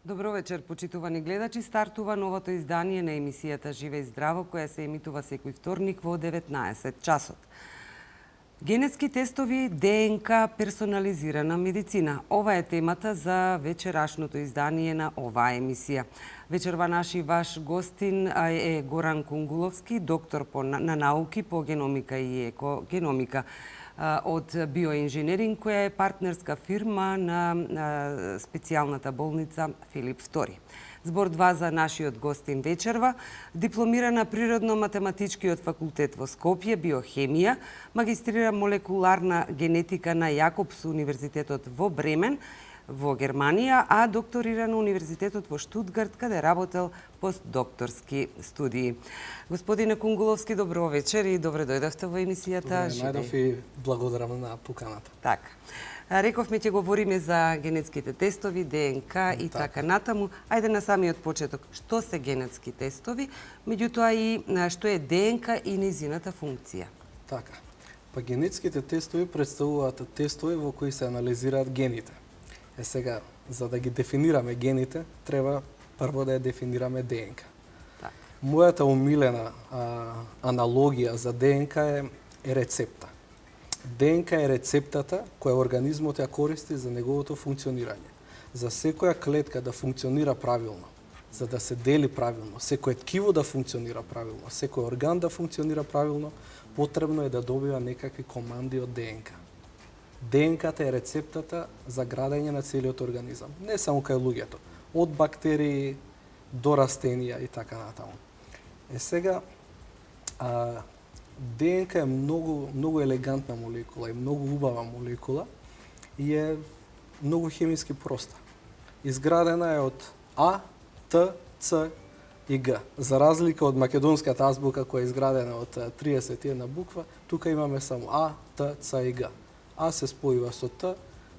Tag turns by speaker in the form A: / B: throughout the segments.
A: Добро вечер, почитувани гледачи. Стартува новото издание на емисијата Живе и здраво, која се емитува секој вторник во 19 часот. Генетски тестови, ДНК, персонализирана медицина. Ова е темата за вечерашното издание на оваа емисија. Вечерва наши ваш гостин е Горан Кунгуловски, доктор на науки по геномика и екогеномика од биоинженеринг, која е партнерска фирма на специјалната болница Филип II. Збор 2 за нашиот гостин вечерва, дипломирана природно-математичкиот факултет во Скопје, биохемија, магистрира молекуларна генетика на Јакобс универзитетот во Бремен, во Германија, а докторира на Универзитетот во Штутгарт, каде работел постдокторски студии. Господине Кунгуловски, добро вечер и добре дојдовте во емисијата Живе.
B: Најдов и благодарам на поканата.
A: Така. Рековме ќе говориме за генетските тестови, ДНК и така натаму. Ајде на самиот почеток. Што се генетски тестови, меѓутоа и што е ДНК и незината функција?
B: Така. Па генетските тестови представуваат тестови во кои се анализираат гените. Сега, за да ги дефинираме гените, треба прво да ја дефинираме ДНК.
A: Так.
B: Мојата умилена аналогија за ДНК е рецепта. ДНК е рецептата која организмот ја користи за неговото функционирање. За секоја клетка да функционира правилно, за да се дели правилно, секој ткиво да функционира правилно, секој орган да функционира правилно, потребно е да добива некакви команди од ДНК. ДНК-та е рецептата за градење на целиот организам, не само кај луѓето, од бактерии до растенија и така натаму. Сега, ДНК е многу елегантна молекула и многу убава молекула и е многу хемиски проста. Изградена е од А, Т, Ц и Г. За разлика од македонската азбука која е изградена од 31 буква, тука имаме само А, Т, Ц и Г. А се спојува со Т,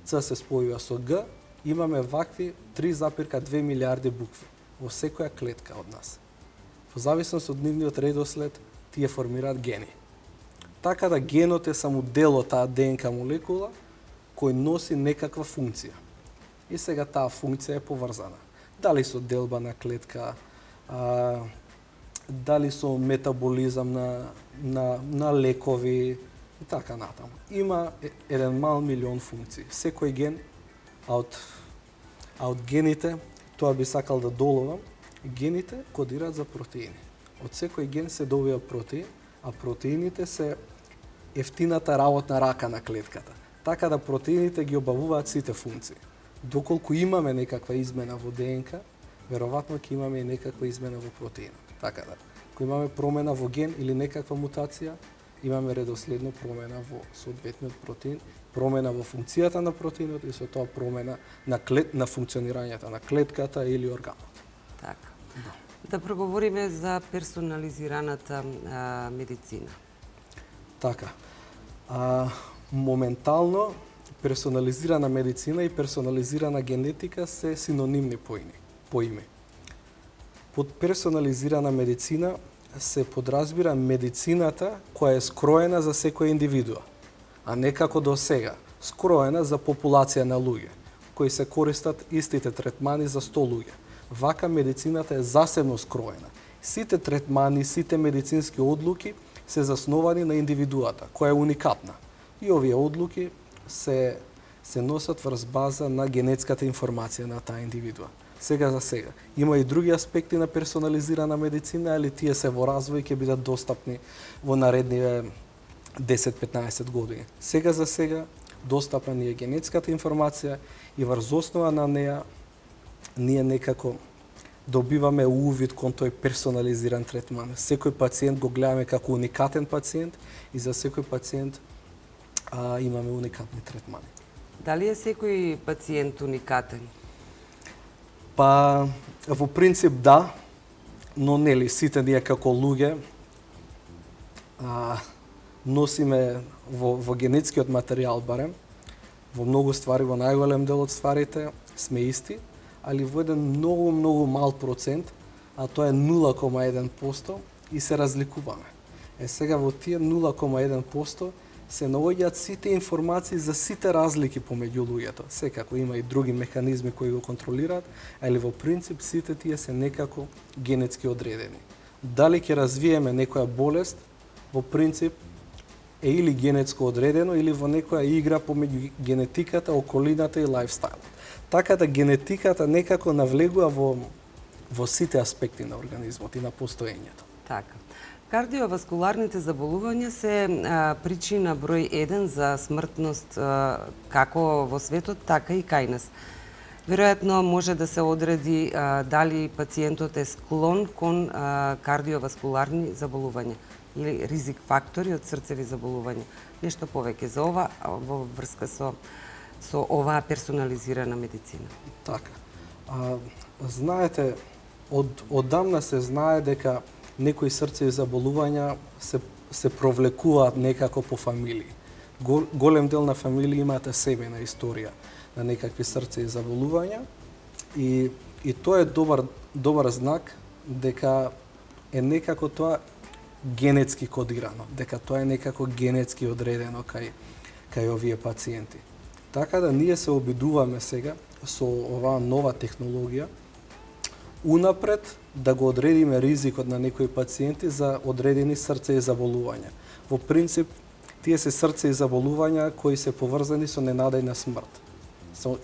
B: Ц се спојува со Г, имаме вакви 3,2 милиарди букви во секоја клетка од нас. Во зависност од нивниот редослед, тие формираат гени. Така да генот е само дел од таа ДНК молекула кој носи некаква функција. И сега таа функција е поврзана. Дали со делба на клетка, дали со метаболизам на лекови, и така натаму. Има 1 милион функции. Секој ген, а од гените, тоа би сакал да доловам, гените кодираат за протеини. Од секој ген се добива протеин, а протеините се ефтината работна рака на клетката. Така да протеините ги обавуваат сите функции. Доколку имаме некаква измена во ДНК, веројатно ќе имаме и некаква измена во протеинот. Така да, ако имаме промена во ген или некаква мутација, имаме редоследно промена во соодветниот протеин, промена во функцијата на протеинот и со тоа промена на функционирањето на клетката или органот.
A: Така. Да проговориме за персонализираната медицина.
B: Така. Моментално персонализирана медицина и персонализирана генетика се синонимни по име. Под персонализирана медицина се подразбира медицината која е скроена за секоја индивидуа, а не како до сега, скроена за популација на луѓе, кои се користат истите третмани за 100 луѓе. Вака медицината е засебно скроена. Сите третмани, сите медицински одлуки се засновани на индивидуата, која е уникатна. И овие одлуки се носат врз база на генетската информација на таа индивидуа. Сега за сега. Има и други аспекти на персонализирана медицина, али тие се во развој и ќе бидат достапни во наредниве 10-15 години. Сега за сега достапна ни е генетската информација и врз основа на неа ние некако добиваме увид кон тој персонализиран третман. Секој пациент го гледаме како уникатен пациент и за секој пациент имаме уникатни третмани.
A: Дали е секој пациент уникатен?
B: Па, во принцип да, но нели сите ние како луѓе носиме во генетскиот материјал барем, во многу ствари, во најголем дел од стварите сме исти, али во еден многу мал процент, а тоа е 0,1% и се разликуваме. Сега во тие 0,1% се наоѓаат сите информации за сите разлики помеѓу луѓето. Секако има и други механизми кои го контролираат, али во принцип сите тие се некако генетски одредени. Дали ќе развиеме некоја болест, во принцип е или генетско одредено или во некоја игра помеѓу генетиката, околината и лајфстајлот. Така да генетиката некако навлегува во сите аспекти на организмот и на постоењето.
A: Така. Кардиоваскуларните заболувања се причина број 1 за смртност како во светот, така и кај нас. Веројатно може да се одреди дали пациентот е склон кон кардиоваскуларни заболувања или ризик фактори од срцеви заболувања. Нешто повеќе за ова во врска со оваа персонализирана медицина.
B: Така. Знаете, оддамна се знае дека некои срцеви заболувања се провлекуваат некако по фамилии. Голем дел на фамилии имаат себена историја на некакви срцеви заболувања и тоа е добар знак дека е некако тоа генетски кодирано, дека тоа е некако генетски одредено кај овие пациенти. Така да ние се обидуваме сега со оваа нова технологија унапред да го одредиме ризикот на некои пациенти за одредени срцеви заболувања. Во принцип, тие се срцеви заболувања кои се поврзани со ненадејна смрт.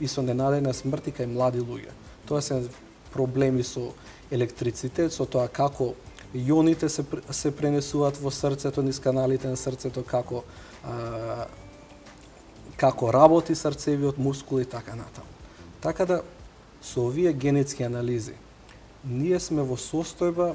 B: И со ненадејна смрт и кај млади луѓе. Тоа се проблеми со електрицитет, со тоа како ионите се пренесуваат во срцето, низ каналите на срцето, како работи срцевиот мускул и така натаму. Така да, со овие генетски анализи, ние сме во состојба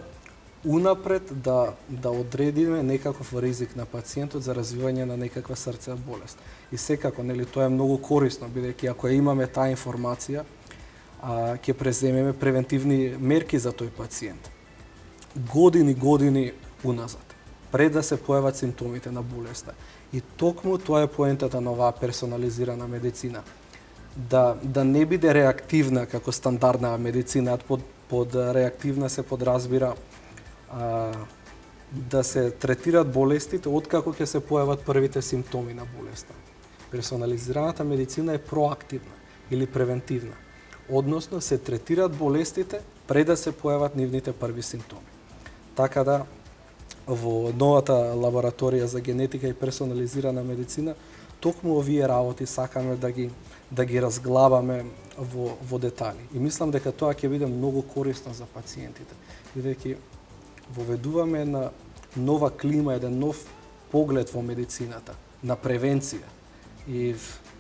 B: унапред да одредиме некаков ризик на пациентот за развивање на некаква срцева болест. И секако, нели, тоа е многу корисно, бидејќи ако имаме таа информација, ќе преземеме превентивни мерки за тој пациент. Години уназад, пред да се појават симптомите на болеста. И токму тоа е поентата на оваа персонализирана медицина. Да не биде реактивна како стандардна медицина, под реактивна се подразбира да се третираат болестите откако ќе се појават првите симптоми на болеста. Персонализираната медицина е проактивна или превентивна, односно се третираат болестите пред да се појават нивните први симптоми. Така да, во новата лабораторија за генетика и персонализирана медицина, токму овие работи сакаме да ги разглабаме во детали. И мислам дека тоа ќе биде многу корисно за пациентите, бидејќи воведуваме на нова клима, еден нов поглед во медицината, на превенција. И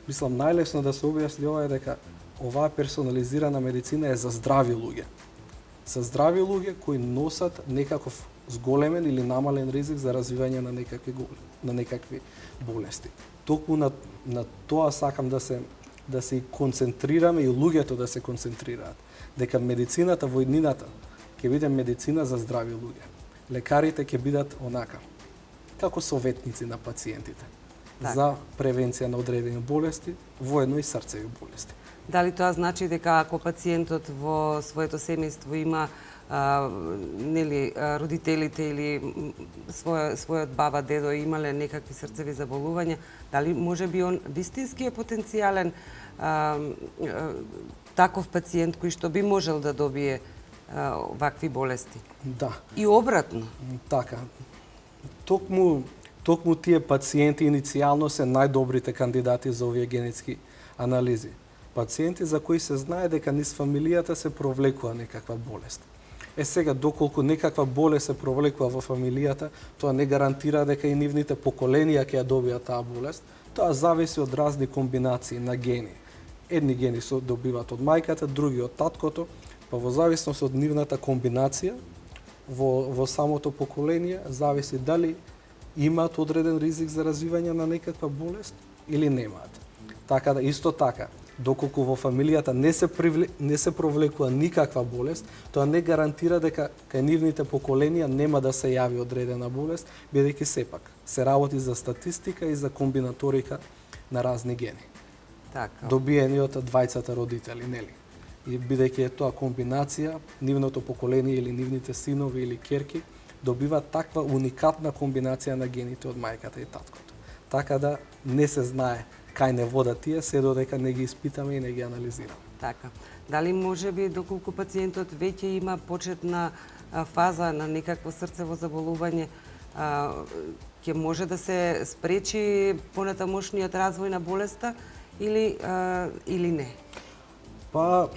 B: мислам најлесно да се објасни ова е дека оваа персонализирана медицина е за здрави луѓе. За здрави луѓе кои носат некаков зголемен или намален ризик за развивање на некакви болести. Токму на тоа сакам да се концентрираме и луѓето да се концентрираат. Дека медицината во иднината ќе биде медицина за здрави луѓе. Лекарите ќе бидат онака, како советници на пациентите.
A: Так.
B: За превенција на одредени болести, воедно и срцеви болести.
A: Дали тоа значи дека ако пациентот во своето семејство има родителите или својот баба, дедо имале некакви срцеви заболувања, дали може би он вистински е потенцијален таков пациент кој што би можел да добие вакви болести?
B: Да.
A: И обратно?
B: Така. Токму тие пациенти иницијално се најдобрите кандидати за овие генетски анализи. Пациенти за кои се знае дека низ фамилијата се провлекува некаква болест. Сега, доколку некаква болест се провлекува во фамилијата, тоа не гарантира дека и нивните поколенија ќе ја добијат таа болест. Тоа зависи од разни комбинации на гени. Едни гени се добиваат од мајката, други од таткото, па во зависност од нивната комбинација во самото поколение зависи дали имаат одреден ризик за развивање на некаква болест или немаат. Така да исто така, доколку во фамилијата не се провлекува никаква болест, тоа не гарантира дека кај нивните поколенија нема да се јави одредена болест, бидејќи сепак се работи за статистика и за комбинаторика на разни гени,
A: Така.
B: добиени од двајцата родители, нели? И бидејќи е тоа комбинација, нивното поколение или нивните синови или ќерки добиваат таква уникатна комбинација на гените од мајката и таткото. Така да не се знае кај не водат тие, се додека не ги испитаме и не ги анализираме.
A: Така. Дали може би доколку пациентот веќе има почетна фаза на некакво срцево заболување, ќе може да се спречи понатамошниот развој на болеста или не?
B: Па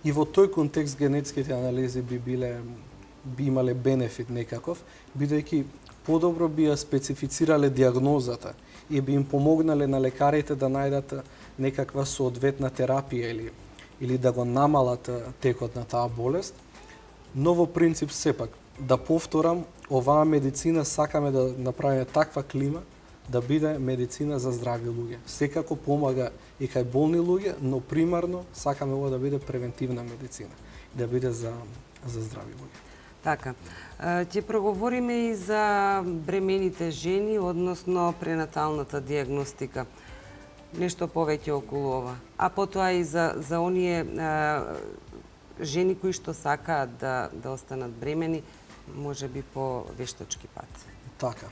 B: и во тој контекст генетските анализи би имале бенефит некаков, бидејќи подобро би ја специфицирале диагнозата и би им помогнале на лекарите да најдат некаква соодветна терапија или да го намалат текот на таа болест. Но во принцип сепак, да повторам, оваа медицина сакаме да направиме таква клима да биде медицина за здрави луѓе. Секако помага и кај болни луѓе, но примарно сакаме ова да биде превентивна медицина, да биде за здрави луѓе.
A: Така. Ќе проговориме и за бремените жени, односно пренаталната диагностика. Нешто повеќе околу ова. А потоа и за оние жени кои што сакаат да останат бремени, може би по вештачки пат.
B: Така.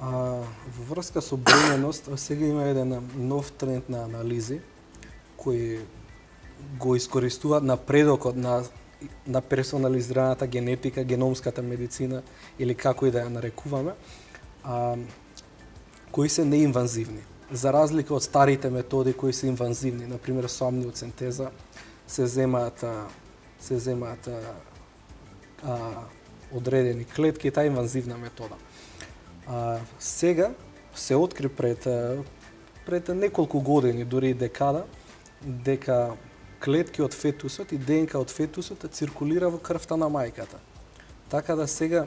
B: Во врска со бременост, сега има еден нов тренд на анализи кои го искористуваат напредокот на персонализираната генетика, геномската медицина или како и да ја нарекуваме, кои се неинвазивни. За разлика од старите методи кои се инвазивни, например со амниоцентеза, се земаат одредени клетки, таа инвазивна метода. Сега се откри пред неколку години, дури и декада, дека клетки од фетусот и ДНК од фетусот циркулира во крвта на мајката. Така да сега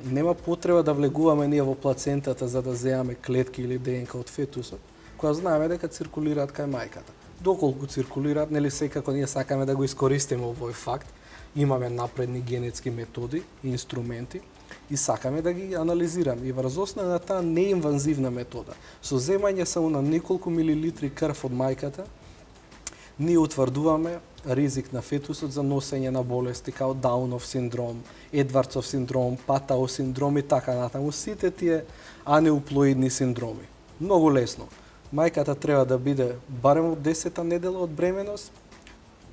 B: нема потреба да влегуваме ние во плацентата за да земаме клетки или ДНК од фетусот, која знаеме дека циркулираат кај мајката. Доколку циркулираат, нели секако ние сакаме да го искористиме овој факт, имаме напредни генетски методи и инструменти и сакаме да ги анализираме. И врз основа на таа неинвазивна метода, со земање само на неколку милилитри крв од мајката, ние утврдуваме ризик на фетусот за носење на болести као Даунов синдром, Едвардсов синдром, Патао синдром и така натаму, сите тие анеуплоидни синдроми. Многу лесно. Мајката треба да биде барем од 10-та недела од бременост,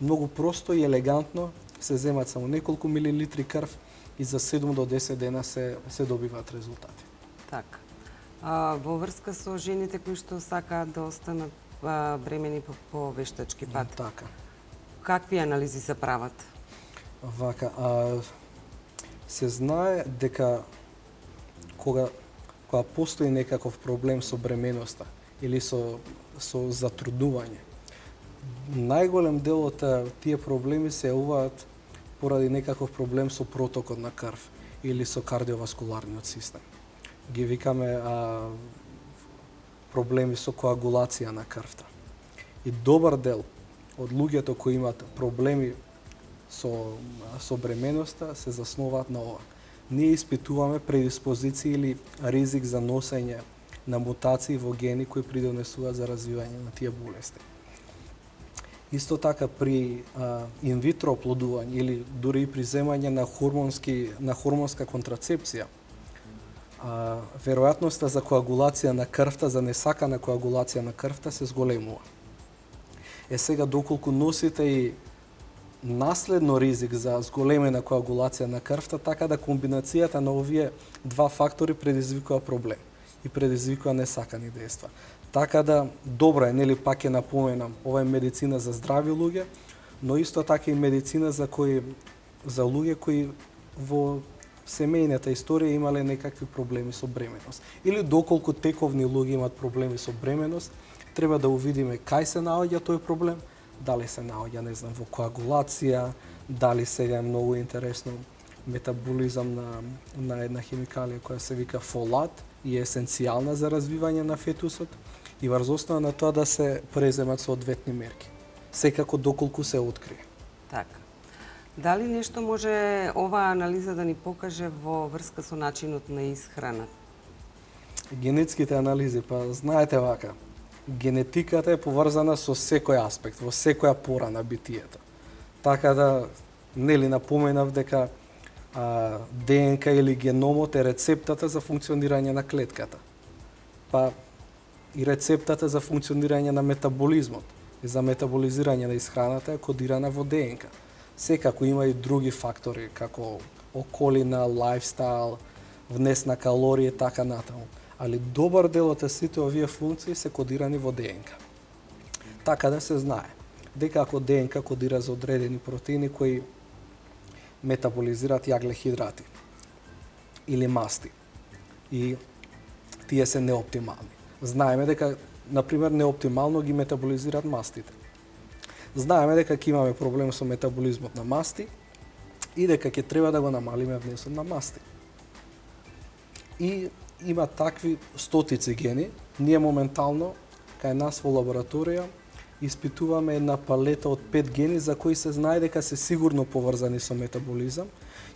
B: многу просто и елегантно се земат само неколку милилитри крв и за 7 до 10 дена се добиваат резултати.
A: Така. Во врска со жените кои што сакаат да останат бремени по вештачки пат.
B: Така.
A: Какви анализи се прават?
B: Вака, се знае дека кога постои некаков проблем со бременоста или со затруднување, најголем дел од тие проблеми се јавуваат поради некаков проблем со протокот на крв или со кардиоваскуларниот систем. Ги викаме проблеми со коагулација на крвта. И добар дел од луѓето кои имаат проблеми со бременоста се заснуваат на ова. Ние испитуваме предиспозиции или ризик за носење на мутации во гени кои придонесуваат за развивање на тие болести. Исто така при инвитро оплодување или дури и при земање на хормонска контрацепција, веројатноста за коагулација на крвта, за несакана коагулација на крвта се зголемува. Сега доколку носите и наследно ризик за зголемена коагулација на крвта, така да комбинацијата на овие два фактори предизвикува проблем и предизвикува несакани дејства. Така да добро е, нели пак ќе напоменам, ова е медицина за здрави луѓе, но исто така и медицина за луѓе кои во семејната историја имале некакви проблеми со бременост. Или доколку тековни луѓе имаат проблеми со бременост, треба да увидиме кај се наоѓа тој проблем, дали се наоѓа, не знам, во коагулација, дали сега е многу интересно метаболизам на една химикалија која се вика фолат и е есенцијална за развивање на фетусот, и врз основа на тоа да се преземат соодветни мерки. Секако доколку се открие.
A: Така. Дали нешто може оваа анализа да ни покаже во врска со начинот на исхрана?
B: Генетските анализи, па знаете вака, генетиката е поврзана со секој аспект, во секоја пора на битието. Така да, нели напоменав дека ДНК или геномот е рецептата за функционирање на клетката. Па и рецептата за функционирање на метаболизмот и за метаболизирање на исхраната е кодирана во ДНК. Секако има и други фактори, како околина, лајфстайл, внес на калории и така натаму. Али добар дел од сите овие функции се кодирани во ДНК. Така да се знае дека ако ДНК кодира за одредени протеини кои метаболизираат јаглехидрати или масти и тие се неоптимални. Знаеме дека, например, неоптимално ги метаболизираат мастите. Знаеме дека ќе имаме проблем со метаболизмот на масти и дека ќе треба да го намалиме внесот на масти. И има такви стотици гени. Ние моментално, кај нас во лабораторија, испитуваме една палета од 5 гени за кои се знае дека се сигурно поврзани со метаболизам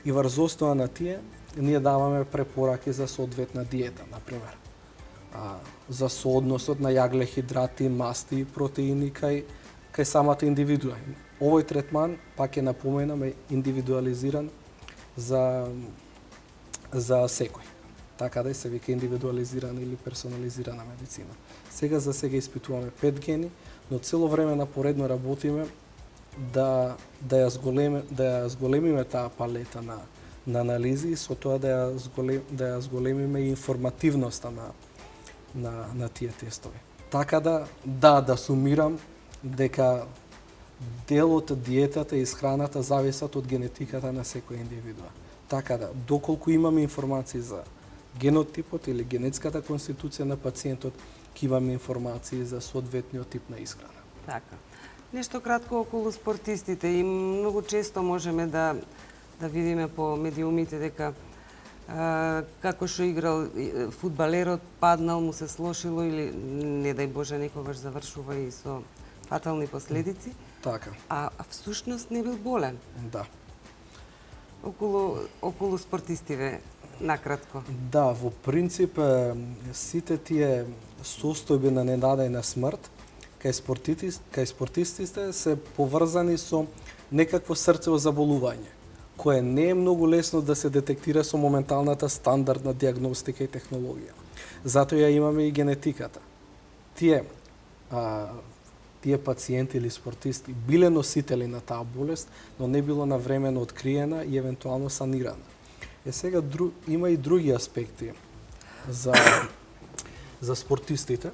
B: и врз основа на тие ние даваме препораки за соодветна диета, например. За соодносот на јаглехидрати, масти и протеини кај самата индивидуа. Овој третман, пак ќе напоменам, е индивидуализиран за секој. Така да се вика индивидуализирана или персонализирана медицина. Сега за сега испитуваме 5 гени, но цело време напоредно работиме да ја зголемиме таа палета на анализи и со тоа да ја зголемиме и информативноста на тие тестови. Така да сумирам дека дел од диетата и исхраната зависат од генетиката на секој индивидуа. Така да, доколку имаме информации за генотипот или генетската конституција на пациентот, ќе имаме информации за соодветниот тип на исхрана.
A: Така. Нешто кратко околу спортистите. И многу често можеме да видиме по медиумите дека како што играл фудбалерот, паднал, му се слошило или не дај Боже некогаш завршува и со фатални последици.
B: Така.
A: А всушност не бил болен.
B: Да.
A: Околу спортистиве, накратко.
B: Да, во принцип сите тие состојби на ненадејна смрт кај спортистите се поврзани со некакво срцево заболување, кое не е многу лесно да се детектира со моменталната стандардна диагностика и технологија. Затоа ја имаме и генетиката. Тие пациенти или спортисти биле носители на таа болест, но не било навремено откриена и евентуално санирана. Сега има и други аспекти за спортистите.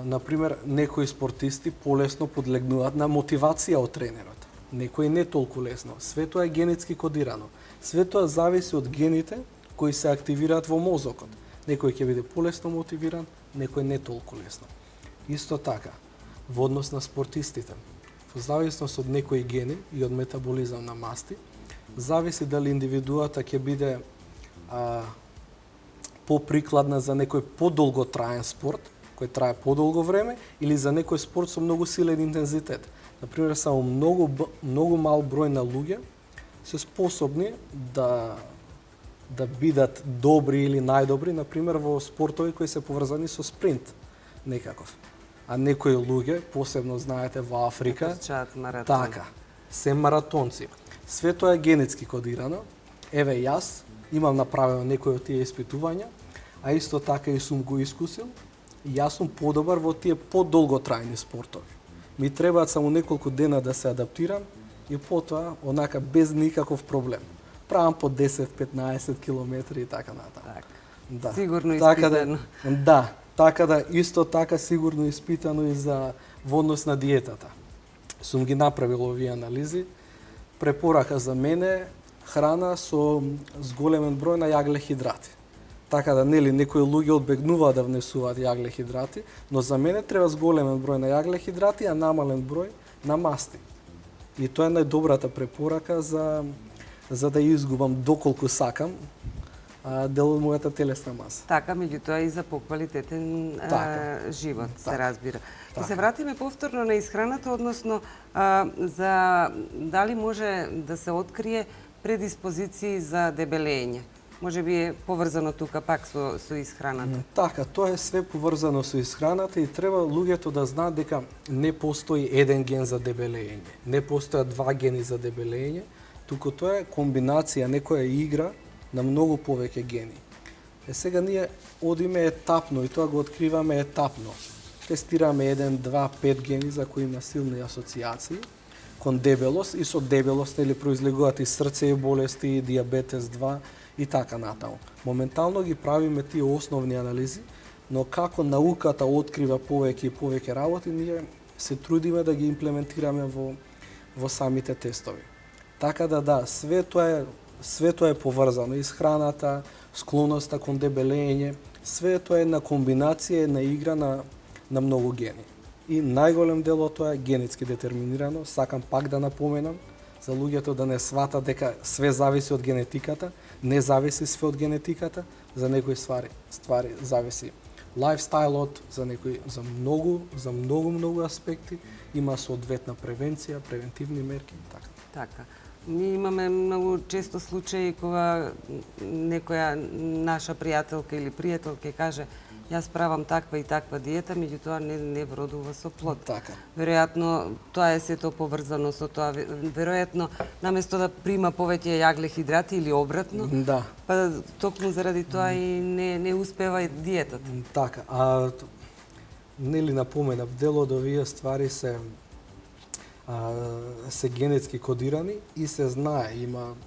B: Например, некои спортисти полесно подлегнуваат на мотивација од тренерот. Некои не толку лесно. Све тоа е генетски кодирано. Све тоа зависи од гените кои се активираат во мозокот. Некој ќе биде полесно мотивиран, некој не толку лесно. Исто така, во однос на спортистите, во зависност од некои гени и од метаболизам на масти, зависи дали индивидуата ќе биде поприкладна за некој подолготраен спорт, кој трае подолго време, или за некој спорт со многу силен интензитет. Например, само многу мал број на луѓе се способни да бидат добри или најдобри, например, во спортови кои се поврзани со спринт некаков. А некои луѓе, посебно знаете во Африка, така, се маратонци. Све тоа е генетски кодирано. Еве јас имам направено некои од тие испитувања, а исто така и сум го искусил, и јас сум подобар во тие подолготрајни спортови. Ми требаат само неколку дена да се адаптирам и потоа, онака, без никаков проблем. Правам по 10-15 километри и така натаму.
A: Да. Сигурно испитано.
B: Така да, исто така сигурно испитано и за во однос на диетата. Сум ги направил овие анализи. Препорака за мене храна со зголемен број на јаглехидрати. Така да, нели, некои луѓе одбегнуваат да внесуваат јаглехидрати, но за мене треба зголемен број на јаглехидрати, а намален број на масти. И тоа е најдобрата препорака за да ја изгубам доколку сакам дел од мојата телесна маса.
A: Така, меѓутоа и за поквалитетен живот, се разбира. Ќе се вратиме повторно на исхраната, односно за дали може да се открие предиспозиции за дебелење. Може би е поврзано тука пак со исхраната.
B: Така, тоа е све поврзано со исхраната и треба луѓето да знаат дека не постои еден ген за дебелење. Не постојат два гени за дебелење, туку тоа е комбинација, некоја игра на многу повеќе гени. Сега ние одиме етапно и тоа го откриваме етапно. Тестираме 1, 2, 5 гени за кои има силни асоциации кон дебелост и со дебелост произлегуваат и срцеви болести, и диабетес 2 и така натаму. Моментално ги правиме тие основни анализи, но како науката открива повеќе и повеќе работи, ние се трудиме да ги имплементираме во самите тестови. Така да, све тоа е поврзано. Исхраната, склоноста кон дебелење, све тоа е една комбинација, една игра на многу гени. И најголем дел од тоа е генетски детерминирано. Сакам пак да напоменам, за луѓето да не сватат дека све зависи од генетиката. Не зависи све од генетиката, за некои ствари зависи лајфстајлот, за многу аспекти, има соодветна превенција, превентивни мерки и така.
A: Така. Ние имаме многу често случаи кога некоја наша пријателка или пријател ќе каже јас правам таква и таква диета, меѓутоа не вродува со плод.
B: Така.
A: Веројатно тоа е сето поврзано со тоа. Веројатно наместо да прима повеќе јаглехидрати или обратно,
B: Да.
A: па токму заради тоа и не успева и диетата.
B: Така, нели напоменав, дел од овие ствари се генетски кодирани и се знае,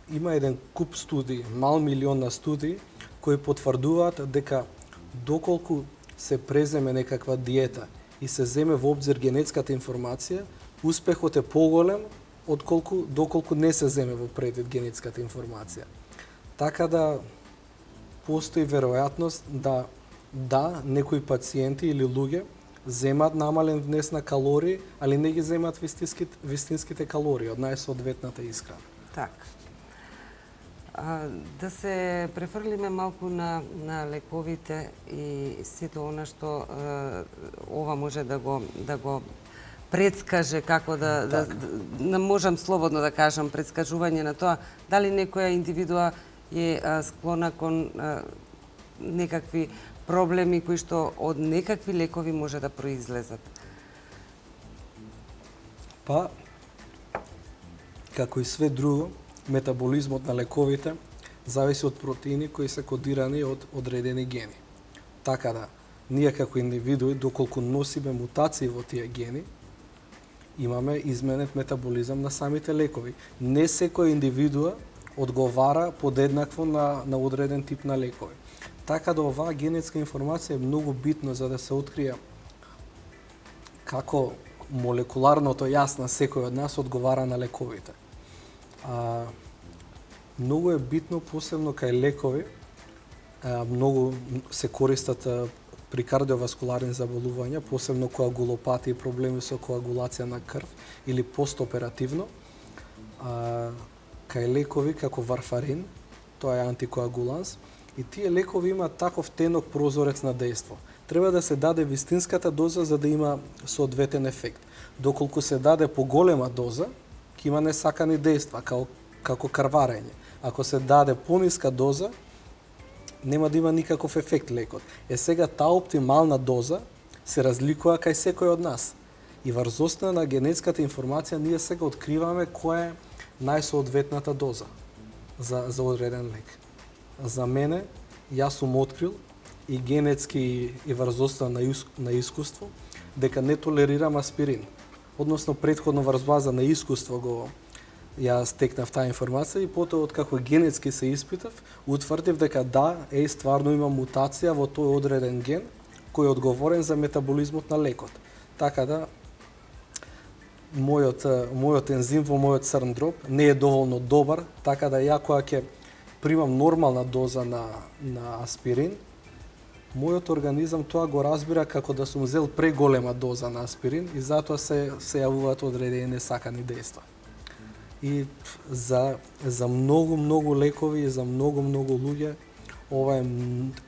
B: има еден куп студии, мал милион на студии кои потврдуваат дека доколку се преземе некаква диета и се земе во обзир генетската информација, успехот е поголем доколку не се земе во предвид генетската информација. Така да постои веројатност да некои пациенти или луѓе земат намален внес на калории, али не ги земат вистинските калории од најсоодветната исхрана.
A: Така. Да се префрлиме малку на лековите и сето она што ова може да го предскаже, како да можам слободно да кажам, предскажување на тоа, дали некоја индивидуа е склона кон некакви проблеми кои што од некакви лекови може да произлезат?
B: Па, како и све друго, метаболизмот на лековите зависи од протеини кои се кодирани од одредени гени. Така да, ние како индивидуи, доколку носиме мутации во тие гени, имаме изменет метаболизам на самите лекови. Не секој индивидуа одговара подеднакво на одреден тип на лекови. Така да оваа генетска информација е многу битна за да се открие како молекуларното јас на секој од нас одговара на лековите. Многу е битно, посебно кај лекови, многу се користат при кардиоваскуларни заболувања, посебно коагулопатии, проблеми со коагулација на крв или постоперативно. Кај лекови како варфарин, тоа е антикоагуланс, и тие лекови имаат таков тенок прозорец на дејство. Треба да се даде вистинската доза за да има соодветен ефект. Доколку се даде поголема доза, ќе има несакани дејства, како крварење. Ако се даде пониска доза, нема да има никаков ефект лекот. Сега таа оптимална доза се разликува кај секој од нас. И врз основа на генетската информација ние сега откриваме која е најсоодветната доза за одреден лек. За мене, јас сум открил и генетски и врз основа на искуство дека не толерирам аспирин. Односно, предходно врз база на искуство ја стекнав таа информација и потоа откако генетски се испитав, утврдив дека стварно има мутација во тој одреден ген кој е одговорен за метаболизмот на лекот. Така да мојот ензим во мојот црн дроб не е доволно добар, така да ја кога ќе примам нормална доза на аспирин, мојот организам тоа го разбира како да сум зел преголема доза на аспирин и затоа се јавуваат одредени несакани дејства. И за многу лекови и за многу луѓе ова е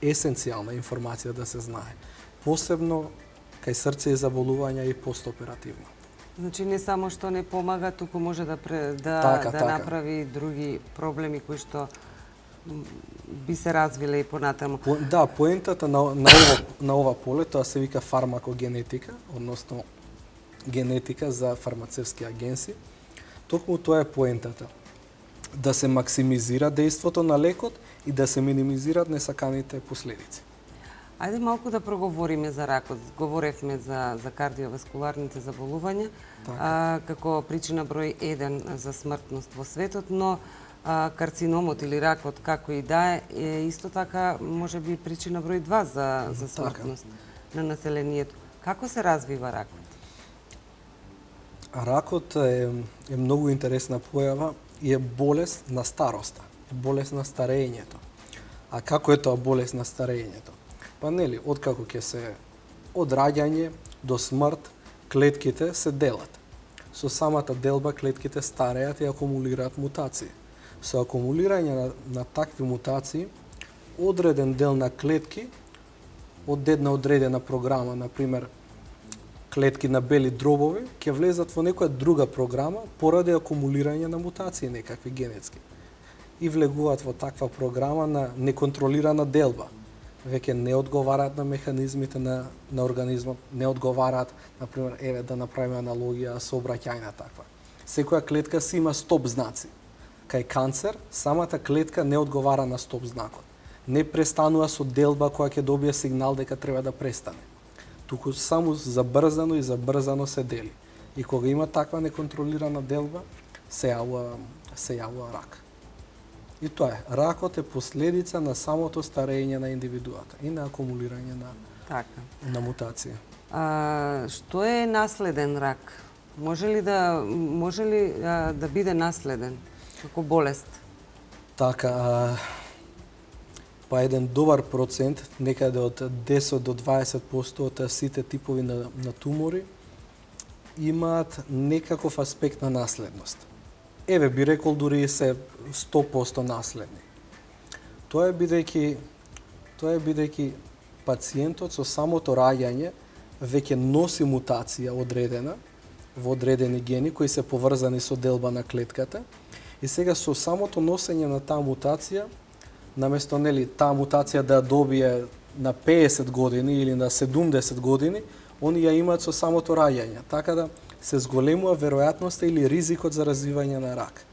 B: есенцијална информација да се знае. Посебно кај срце и заболувања и постоперативно.
A: Значи не само што не помага, туку може да
B: Така.
A: направи други проблеми кои што би се развиле и понатаму.
B: Поентата на ова поле, тоа се вика фармакогенетика, односно генетика за фармацевски агенси. Токму тоа е поентата. Да се максимизира дејството на лекот и да се минимизираат несаканите последици.
A: Ајде малку да проговориме за ракот. Говоревме за кардиоваскуларните заболувања како причина број 1 за смртност во светот, но карциномот или ракот како и да е исто така може би причина број 2 за смртност на населението. Како се развива ракот?
B: Ракот е многу интересна појава и е болест на староста, болест на старењето. А како е тоа болест на старењето? Па нели, откако ќе се од раѓање до смрт, клетките се делат. Со самата делба клетките стареат и акумулираат мутации. Со акумулирање на такви мутации, одреден дел на клетки од една одредена програма, например, клетки на бели дробови, ќе влезат во некоја друга програма поради акумулирање на мутации некакви генетски. И влегуваат во таква програма на неконтролирана делба. Веќе не одговараат на механизмите на организмот, не одговараат, например, да направиме аналогија со обраќајна таква. Секоја клетка си има стоп знаци. Кај канцер, самата клетка не одговара на стоп знакот. Не престанува со делба која ќе добие сигнал дека треба да престане. Туку само забрзано се дели. И кога има таква неконтролирана делба, се јавува рак. И тоа е. Ракот е последица на самото старење на индивидуата и на акумулирање на мутација.
A: Што е наследен рак? Може ли да биде наследен како болест?
B: Така, па еден добар процент, некаде од 10 до 20% од сите типови на тумори имаат некаков аспект на наследност. Би рекол дури се 100% наследни. Тоа е бидејќи пациентот со самото раѓање веќе носи мутација одредена во одредени гени кои се поврзани со делба на клетката и сега со самото носење на таа мутација, наместо таа мутација да ја добие на 50 години или на 70 години, они ја имаат со самото раѓање, така да се зголемува веројатноста или ризикот за развивање на рак.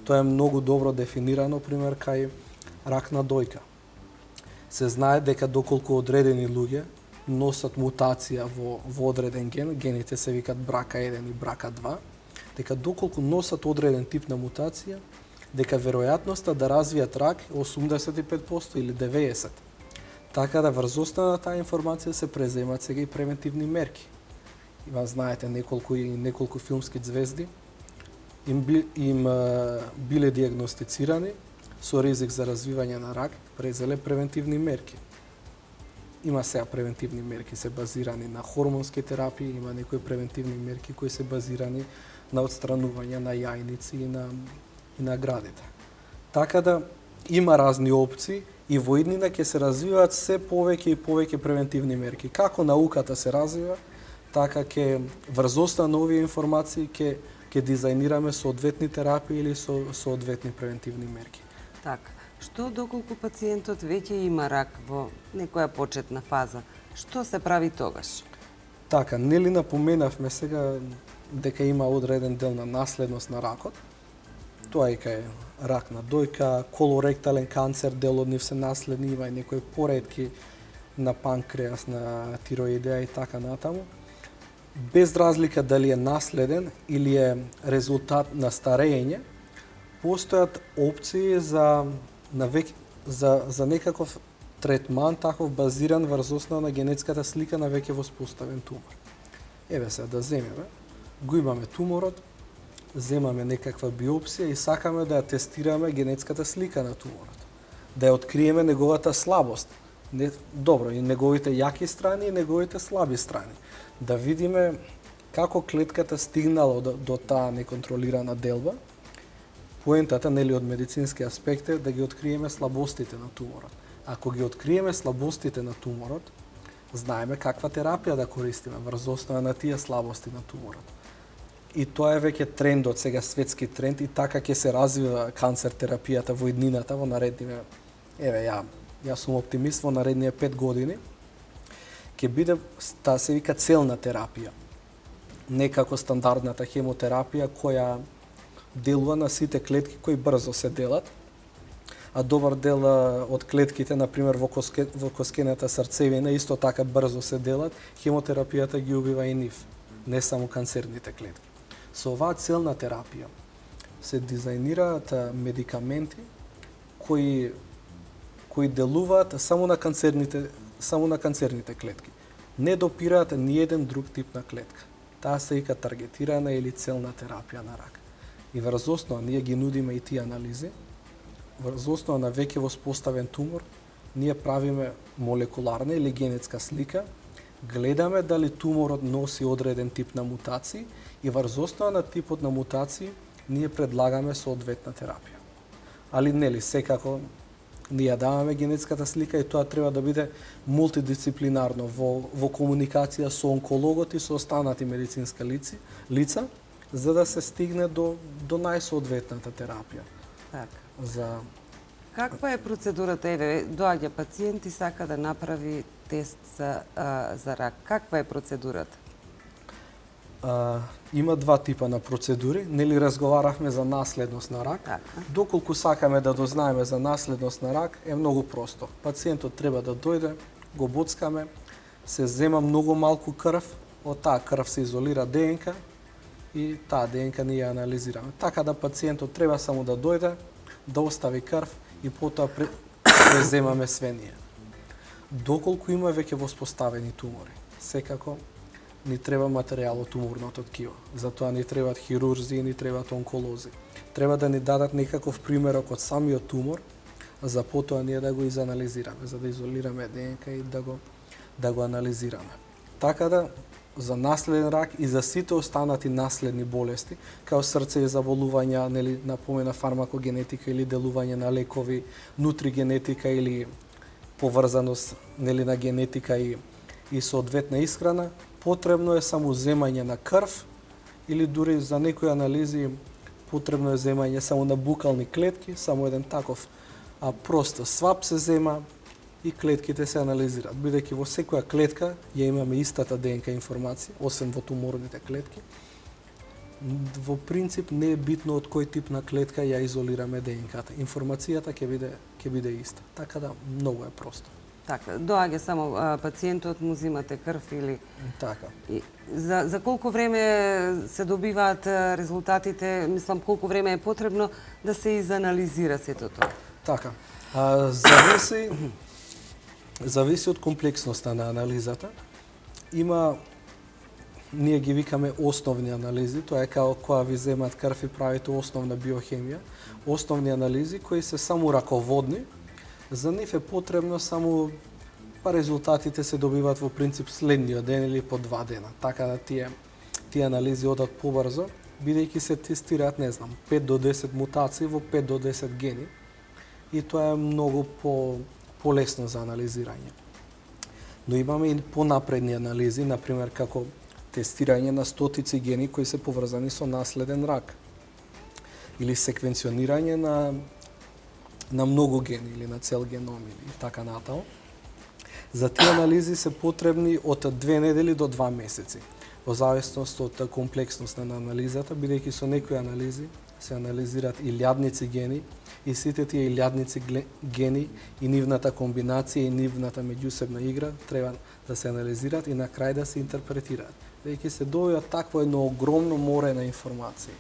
B: Тоа е многу добро дефинирано, пример, кај рак на дојка. Се знае дека доколку одредени луѓе носат мутација во одреден ген, гените се викат BRCA1 и BRCA2, дека доколку носат одреден тип на мутација, дека веројатноста да развијат рак е 85% или 90%. Така да врз основа на таа информација се преземат сега и превентивни мерки. Има, знаете, неколку филмски звезди им биле диагностицирани со ризик за развивање на рак, презеле превентивни мерки. Има сега превентивни мерки се базирани на хормонски терапии, има некои превентивни мерки кои се базирани на отстранување на јајници и на градите. Така да има разни опции и во иднина ќе се развиваат се повеќе и повеќе превентивни мерки. Како науката се развива, така ќе врз основа на овие информации ќе дизајнираме соодветни терапии или соодветни превентивни мерки.
A: Така. Што доколку пациентот веќе има рак во некоја почетна фаза? Што се прави тогаш?
B: Така, нели напоменавме сега дека има одреден дел на наследност на ракот. Тоа е кај рак на дојка, колоректален канцер, дел од нив се наследни, има и некои поретки на панкреас, на тироидеа и така натаму. Без разлика дали е наследен или е резултат на старење, постојат опции за некаков третман таков базиран врз основа на генетската слика на веќе воспоставен тумор. Сега да земеме, го имаме туморот, земаме некаква биопсија и сакаме да ја тестираме генетската слика на туморот. Да ја откриеме неговата слабост. Добро, и неговите јаки страни и неговите слаби страни. Да видиме како клетката стигнала до таа неконтролирана делба. Поентата, нели, од медицински аспект е да ги откриеме слабостите на туморот. Ако ги откриеме слабостите на туморот, знаеме каква терапија да користиме врз основа на тие слабости на туморот. И тоа е веќе трендот, сега светски тренд, и така ќе се развива канцер терапијата во иднината во наредниве, јас сум оптимист, во наредниве 5 години ќе биде, таа се вика целна терапија. Не како стандардната хемотерапија која делува на сите клетки кои брзо се делат, а добар дел од клетките, например во коскената срцевина, исто така брзо се делат, хемотерапијата ги убива и нив, не само канцерните клетки. Со оваа целна терапија се дизајнираат медикаменти кои делуваат само на канцерните клетки. Не допираат ни еден друг тип на клетка. Таа се вика таргетирана или целна терапија на рак. И врз основа ние ги нудиме и тие анализи. Врз основа на веќе воспоставен тумор, ние правиме молекуларна или генетска слика, гледаме дали туморот носи одреден тип на мутации и врз основа на типот на мутации ние предлагаме соодветна терапија. Али нели, секако ние даваме генетската слика и тоа треба да биде мултидисциплинарно во комуникација со онкологот и со останати медицински лица, за да се стигне до најсоодветната терапија.
A: Така. Каква е процедурата? Еве, доаѓа пациент и сака да направи тест за рак. Каква е процедурата?
B: Има два типа на процедури. Нели разговаравме за наследност на рак.
A: Така.
B: Доколку сакаме да дознаеме за наследност на рак, е многу просто. Пациентот треба да дојде, го боцкаме, се зема многу малку крв, од таа крв се изолира ДНК и таа ДНК ние ја анализираме. Така да пациентот треба само да дојде, да остави крв и потоа преземаме све ние. Доколку има веќе воспоставени тумори, секако ни треба материјал од туморното ткиво. Затоа ни требаат хирурзи и ни требаат онколози. Треба да ни дадат некаков примерок од самиот тумор, за потоа ние да го изанализираме, за да изолираме ДНК и да го анализираме. Така да за наследен рак и за сите останати наследни болести, као срцеви заболувања, нели напомена фармакогенетика или делување на лекови, нутригенетика или поврзаност нели на генетика и соодветна исхрана, потребно е само земање на крв или дури за некои анализи потребно е земање само на букални клетки, само еден таков прост свап се зема и клетките се анализираат. Бидејќи во секоја клетка ја имаме истата ДНК информација, освен во туморните клетки. Во принцип не е битно од кој тип на клетка ја изолираме ДНК-та. Информацијата ќе биде иста. Така да многу е просто.
A: Така, доаѓа само пациентот, му зимате крв или...
B: Така.
A: За колку време се добиваат резултатите, мислам колку време е потребно да се изанализира сето тоа?
B: Така. Зависи од комплексноста на анализата. Ние ги викаме основни анализи, тоа е као кога ви земат крв и правите основна биохемија. Основни анализи кои се само раководни, за нив е потребно само резултатите се добиваат во принцип следниот ден или по 2 дена. Така да тие анализи одат побрзо, бидејќи се тестираат, 5 до 10 мутации во 5 до 10 гени. И тоа е многу полесно за анализирање. Но имаме и понапредни анализи, например како тестирање на стотици гени кои се поврзани со наследен рак. Или секвенционирање на многу гени или на цел геном или така натаму. За тие анализи се потребни од 2 недели до 2 месеци, во зависност од комплексноста на анализата, бидејќи со некои анализи се анализираат илјадници гени и сите тие илјадници гени и нивната комбинација и нивната меѓусебна игра треба да се анализираат и на крај да се интерпретираат. Бидејќи се добива такво едно огромно море на информации.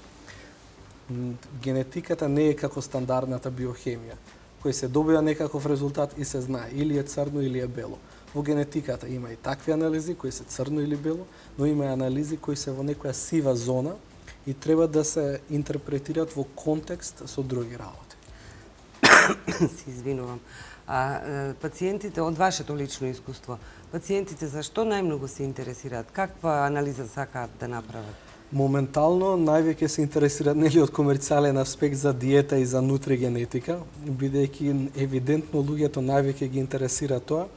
B: Генетиката не е како стандардната биохемија, кој се добива некаков резултат и се знае или е црно или е бело. Во генетиката има и такви анализи кои се црно или бело, но има и анализи кои се во некоја сива зона и треба да се интерпретираат во контекст со други работи.
A: Се извинувам. Пациентите, од вашето лично искуство, пациентите зашто најмногу се интересираат? Каква анализа сакаат да направат?
B: Моментално највеќе се интересираат нели од комерцијален аспект за диета и за нутригенетика, бидејќи евидентно луѓето највеќе ги интересира тоа,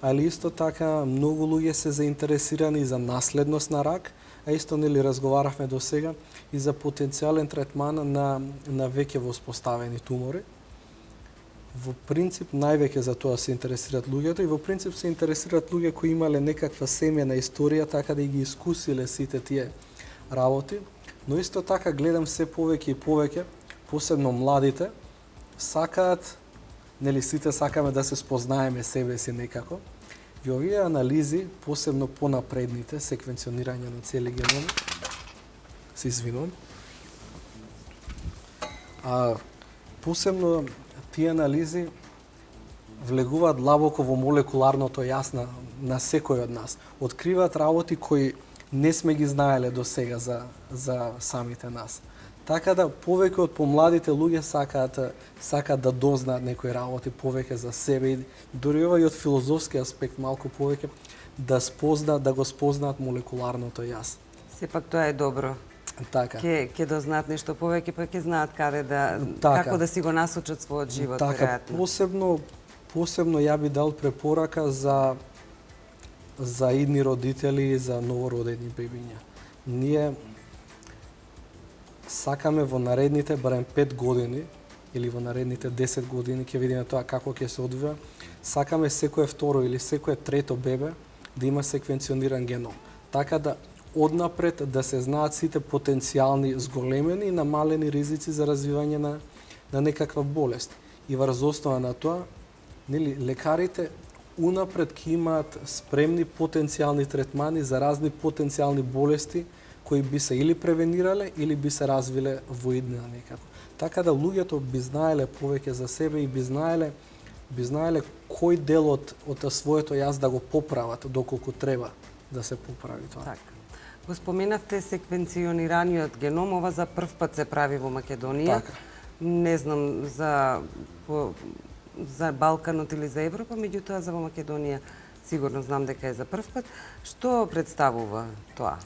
B: али исто така многу луѓе се заинтересирани за наследност на рак, а исто нели разговаравме до сега и за потенцијален третман на веќе воспоставени тумори. Во принцип највеќе за тоа се интересираат луѓето и во принцип се интересираат луѓе кои имале некаква семејна историја, така да и ги искусиле сите тие работи, но исто така гледам се повеќе и повеќе, посебно младите, сакаат, нели сите сакаме да се спознаеме себе си некако. И овие анализи, посебно понапредните, секвенционирање на цели геноми, се извинувам, посебно тие анализи влегуваат длабоко во молекуларното јас на секој од нас. Откриваат работи кои не сме ги знаеле до сега за самите нас. Така да повеќе од помладите луѓе сакаат да дознаат некои работи повеќе за себе и дури ова и од филозофски аспект малку повеќе да го спознаат молекуларното јас.
A: Сепак тоа е добро.
B: Така.
A: Ќе дознаат нешто повеќе, па ќе знаат како да си го насочат својот живот,
B: така,
A: веројатно.
B: Посебно ја би дал препорака за идни родители и за новородени бебиња. Ние сакаме во наредните барем 5 години или во наредните 10 години, ќе видиме тоа како ќе се одвива, сакаме секое второ или секое трето бебе да има секвенциониран геном. Така да однапред да се знаат сите потенцијални зголемени и намалени ризици за развивање на некаква болест. И врз основа на тоа, нели, лекарите унапред ќе имаат спремни потенцијални третмани за разни потенцијални болести кои би се или превенирале или би се развиле во иднина некако. Така да луѓето би знаеле повеќе за себе и би знаеле кој дел од своето јас да го поправат доколку треба да се поправи тоа.
A: Така. Го споменавте секвенционираниот геном, ова за прв пат се прави во Македонија.
B: Така.
A: Не знам за Балканот или за Европа, меѓутоа за во Македонија сигурно знам дека е за прв пат. Што представува тоа?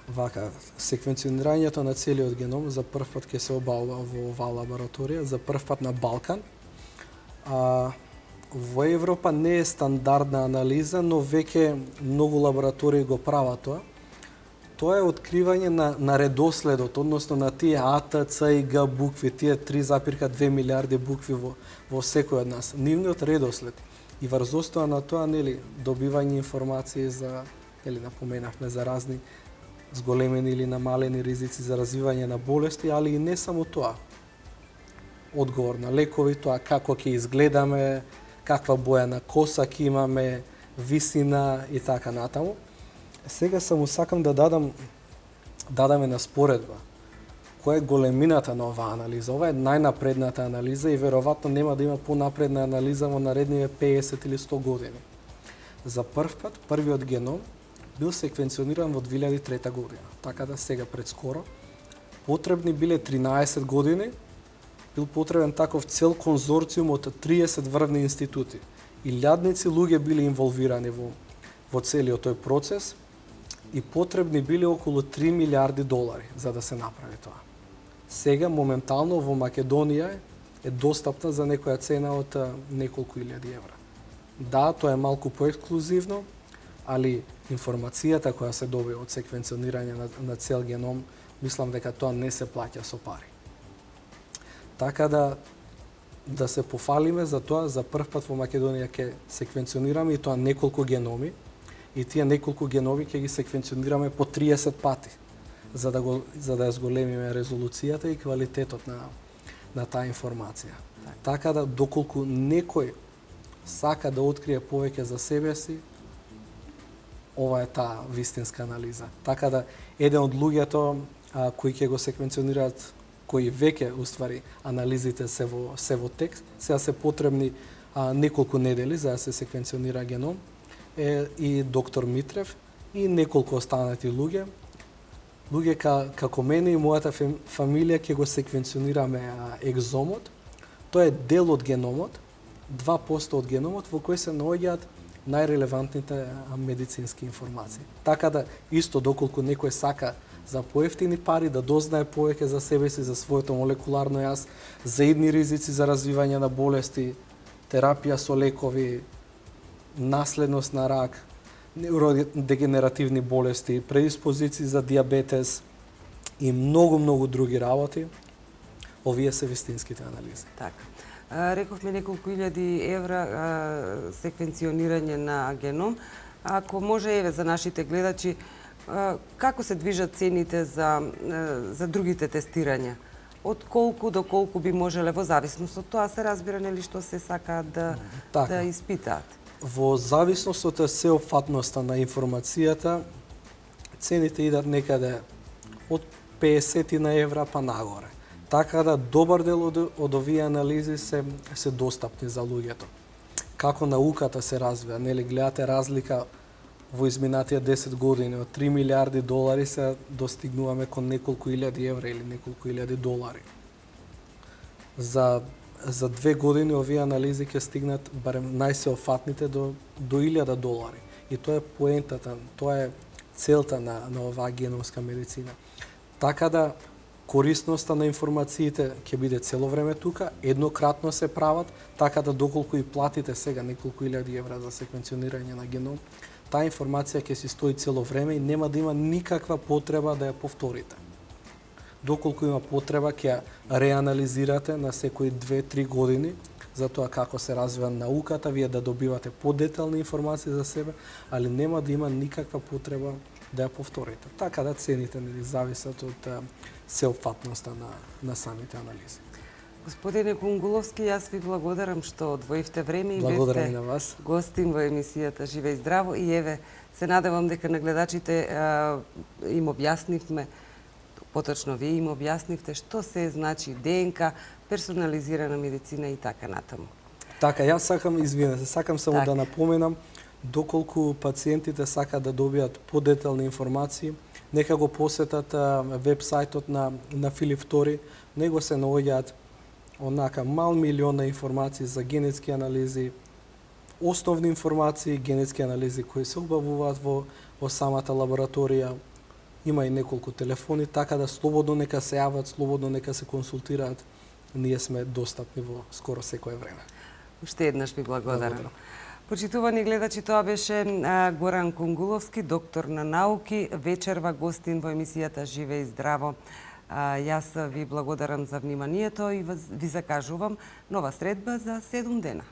B: Вака, секвенционирањето на целиот геном за прв пат ќе се обавува во оваа лабораторија, за прв пат на Балкан. Во Европа не е стандардна анализа, но веќе многу лаборатории го прават тоа. Тоа е откривање на редоследот, односно на тие А, Т, Ц и Г букви, тие 3,2 милиарди букви во секој од нас. Нивниот редослед. И врз основа на тоа, нели, добивање информации за, нели, напоменавме за разни зголемени или намалени ризици за развивање на болести, али и не само тоа. Одговор на лекови, тоа како ќе изгледаме, каква боја на коса ќе имаме, висина и така натаму. Сега само сакам да дадам една споредба. Која е големината на оваа анализа? Ова е најнапредната анализа и веројатно нема да има понапредна анализа во наредниве 50 или 100 години. За прв пат, првиот геном бил секвенциониран во 2003 година. Така да сега пред скоро. Потребни биле 13 години, бил потребен таков цел конзорциум од 30 врвни институти. Илјадници луѓе биле инволвирани во целиот тој процес и потребни биле околу 3 милиарди долари за да се направи тоа. Сега, моментално, во Македонија е достапна за некоја цена од неколку илјади евра. Да, тоа е малку поексклузивно, али информацијата која се добива од секвенционирање на цел геном, мислам дека тоа не се плаќа со пари. Така да се пофалиме за тоа, за прв пат во Македонија ќе секвенционираме и тоа неколку геноми, и тие неколку геноми ќе ги секвенционираме по 30 пати, за да ја зголемиме резолуцијата и квалитетот на таа информација. Така да доколку некој сака да открие повеќе за себе си, ова е таа вистинска анализа. Така да еден од луѓето кои ќе го секвенционираат, кои веќе уствари анализите се во текст, сега се потребни неколку недели за да се секвенционира геном, и доктор Митрев и неколку останати луѓе како мене и мојата фамилија ќе го секвенционираме екзомот. Тоа е дел од геномот, 2% од геномот во кој се наоѓаат најрелевантните медицински информации. Така да исто доколку некој за поевтини пари да дознае повеќе за себе си, за своето молекуларно јас, за идни ризици за развивање на болести, терапија со лекови, наследност на рак, невродегенеративни болести, предиспозиции за диабетес и многу други работи. Овие се вистинските анализи.
A: Така. Рековме неколку илјади евра секвенционирање на геном. Ако може, еве, за нашите гледачи, како се движат цените за другите тестирања? Од колку до колку би можеле, во зависност од тоа се разбира, нели, што се сакаат да испитаат?
B: Во зависност од сеопфатноста на информацијата, цените идат некаде од 50 на евра па нагоре. Така да добар дел од овие анализи се достапни за луѓето. Како науката се развива, нели, гледате разлика во изминатија 10 години, од 3 милиарди долари се достигнуваме кон неколку илјади евра или неколку илјади долари. За 2 години овие анализи ќе стигнат барем најсеопфатните до 1000 долари. И тоа е поентата, тоа е целта на оваа геномска медицина. Така да корисноста на информациите ќе биде цело време тука, еднократно се прават, така да доколку и платите сега неколку илјади евра за секвенционирање на геном, таа информација ќе си стои цело време и нема да има никаква потреба да ја повторите. Доколку има потреба, ќе ја реанализирате на секои 2-3 години, за тоа како се развива науката, вие да добивате подетални информации за себе, али нема да има никаква потреба да ја повторите. Така да цените не зависат од сеопфатноста на самите анализи.
A: Господине Кунгуловски, јас ви благодарам што одвоивте време и
B: Благодарам и на вас.
A: Гостин во емисијата Живе и здраво. И еве, се надевам дека на гледачите им објаснивме, поточно вие им објаснивте што се значи ДНК, персонализирана медицина и така натаму.
B: Така, јас сакам само да напоменам, доколку пациентите сакаат да добијат подетални информации, нека го посетат веб-сајтот на Филип II, него се наоѓаат онака мал милион информации за генетски анализи, основни информации, генетски анализи кои се обавуваат во самата лабораторија. Има и неколку телефони, така да слободно нека се јават, слободно нека се консултираат. Ние сме достапни во скоро секое време.
A: Уште еднаш ви благодарам. Почитувани гледачи, тоа беше Горан Кунгуловски, доктор на науки, вечерва гостин во емисијата Живе и здраво. Јас ви благодарам за вниманието и ви закажувам нова средба за 7 дена.